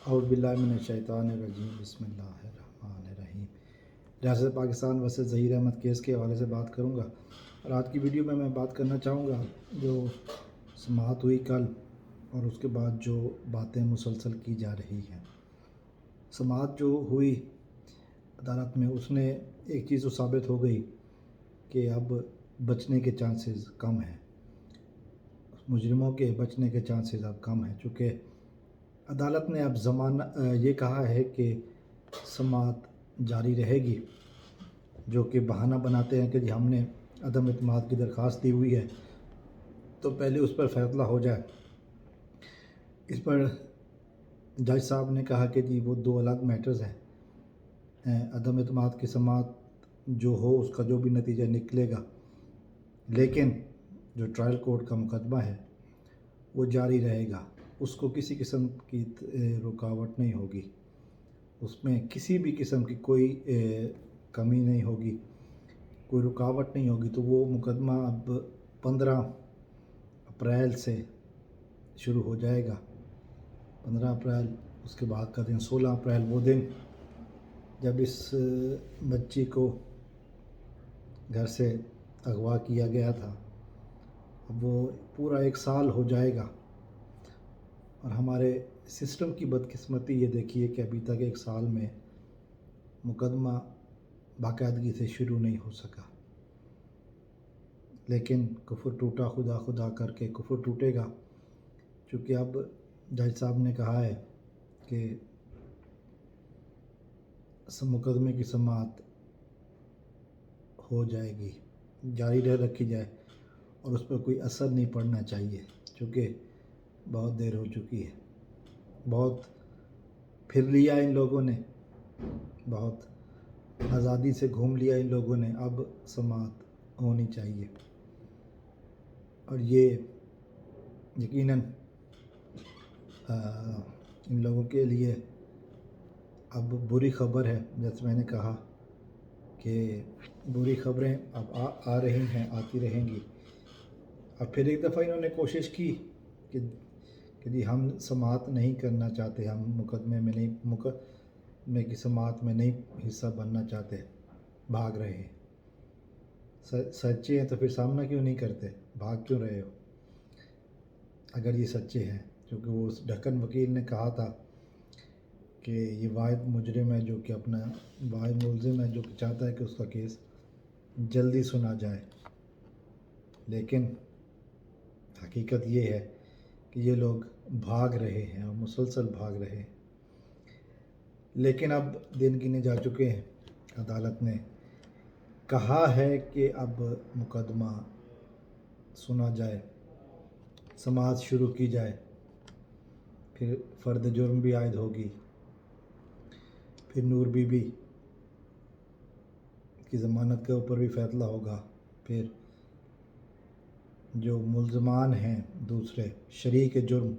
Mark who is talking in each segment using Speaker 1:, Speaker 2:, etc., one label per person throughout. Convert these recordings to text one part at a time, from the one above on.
Speaker 1: اعوذ باللہ من الشیطان الرجیم بسم اللہ الرحمن الرحیم۔ ریاست پاکستان ورسز ظہیر احمد کیس کے حوالے سے بات کروں گا، اور آج کی ویڈیو میں بات کرنا چاہوں گا جو سماعت ہوئی کل اور اس کے بعد جو باتیں مسلسل کی جا رہی ہیں۔ سماعت جو ہوئی عدالت میں، اس نے ایک چیز تو ثابت ہو گئی کہ اب بچنے کے چانسز کم ہیں، مجرموں کے بچنے کے چانسز اب کم ہیں، چونکہ عدالت نے اب یہ کہا ہے کہ سماعت جاری رہے گی، جو کہ بہانہ بناتے ہیں کہ جی ہم نے عدم اعتماد کی درخواست دی ہوئی ہے تو پہلے اس پر فیصلہ ہو جائے۔ اس پر جج صاحب نے کہا کہ جی وہ دو الگ میٹرز ہیں، عدم اعتماد کی سماعت جو ہو اس کا جو بھی نتیجہ نکلے گا، لیکن جو ٹرائل کورٹ کا مقدمہ ہے وہ جاری رہے گا، اس کو کسی قسم کی رکاوٹ نہیں ہوگی، اس میں کسی بھی قسم کی کوئی کمی نہیں ہوگی، کوئی رکاوٹ نہیں ہوگی۔ تو وہ مقدمہ اب 15 اپریل سے شروع ہو جائے گا۔ 15 اپریل، اس کے بعد کا دن 16 اپریل، وہ دن جب اس بچی کو گھر سے اغوا کیا گیا تھا۔ اب وہ پورا 1 سال ہو جائے گا، اور ہمارے سسٹم کی بدقسمتی یہ دیکھیے کہ ابھی تک 1 سال میں مقدمہ باقاعدگی سے شروع نہیں ہو سکا، لیکن کفر ٹوٹا، خدا خدا کر کے کفر ٹوٹے گا، چونکہ اب جج صاحب نے کہا ہے کہ مقدمے کی سماعت ہو جائے گی، جاری رکھی جائے، اور اس پر کوئی اثر نہیں پڑنا چاہیے، چونکہ بہت دیر ہو چکی ہے، بہت پھر لیا ان لوگوں نے، بہت آزادی سے گھوم لیا ان لوگوں نے، اب سماعت ہونی چاہیے۔ اور یہ یقیناً ان لوگوں کے لیے اب بری خبر ہے، جیسے میں نے کہا کہ بری خبریں اب آ رہی ہیں، آتی رہیں گی۔ اب پھر ایک دفعہ انہوں نے کوشش کی کہ جی ہم سماعت نہیں کرنا چاہتے، ہم مقدمے کی سماعت میں نہیں حصہ بننا چاہتے، بھاگ رہے ہیں۔ سچے ہیں تو پھر سامنا کیوں نہیں کرتے، بھاگ کیوں رہے ہو اگر یہ سچے ہیں؟ کیونکہ وہ اس ڈھکن وکیل نے کہا تھا کہ یہ واحد مجرم ہے جو کہ واحد ملزم ہے جو کہ چاہتا ہے کہ اس کا کیس جلدی سنا جائے، لیکن حقیقت یہ ہے کہ یہ لوگ بھاگ رہے ہیں اور مسلسل بھاگ رہے ہیں۔ لیکن اب دن گنے جا چکے ہیں، عدالت نے کہا ہے کہ اب مقدمہ سنا جائے، سماعت شروع کی جائے، پھر فرد جرم بھی عائد ہوگی، پھر نور بی بی کی ضمانت کے اوپر بھی فیصلہ ہوگا، پھر جو ملزمان ہیں دوسرے شریک جرم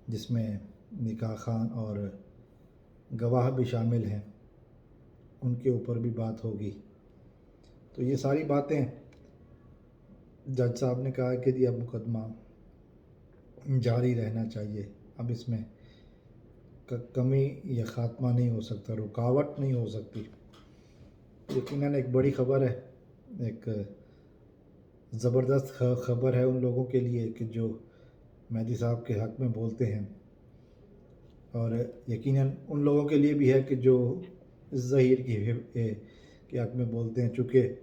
Speaker 1: جس میں نکاح خان اور گواہ بھی شامل ہیں، ان کے اوپر بھی بات ہوگی۔ تو یہ ساری باتیں جج صاحب نے کہا کہ جی اب مقدمہ جاری رہنا چاہیے، اب اس میں کمی یا خاتمہ نہیں ہو سکتا، رکاوٹ نہیں ہو سکتی۔ یقیناً ایک بڑی خبر ہے، ایک زبردست خبر ہے ان لوگوں کے لیے کہ جو مہدی صاحب کے حق میں بولتے ہیں، اور یقیناً ان لوگوں کے لیے بھی ہے کہ جو ظہیر کے حق میں بولتے ہیں، چونکہ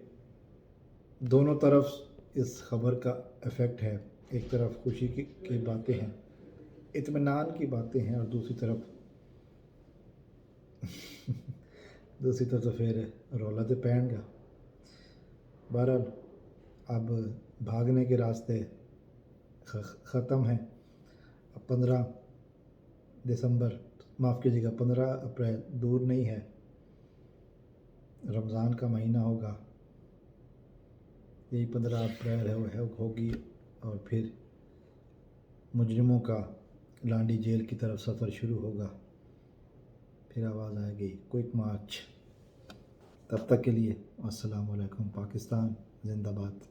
Speaker 1: دونوں طرف اس خبر کا ایفیکٹ ہے۔ ایک طرف خوشی کی باتیں ہیں، اطمینان کی باتیں ہیں، اور دوسری طرف تو پھر رولا تے پہن گا۔ بہرحال اب بھاگنے کے راستے ختم ہیں۔ اب 15 دسمبر، معاف کیجیے گا، 15 اپریل دور نہیں ہے، رمضان کا مہینہ ہوگا، یہی 15 اپریل ہوگی، اور پھر مجرموں کا لانڈی جیل کی طرف سفر شروع ہوگا، پھر آواز آئے گی کوئک مارچ۔ تب تک کے لیے السلام علیکم، پاکستان زندہ باد۔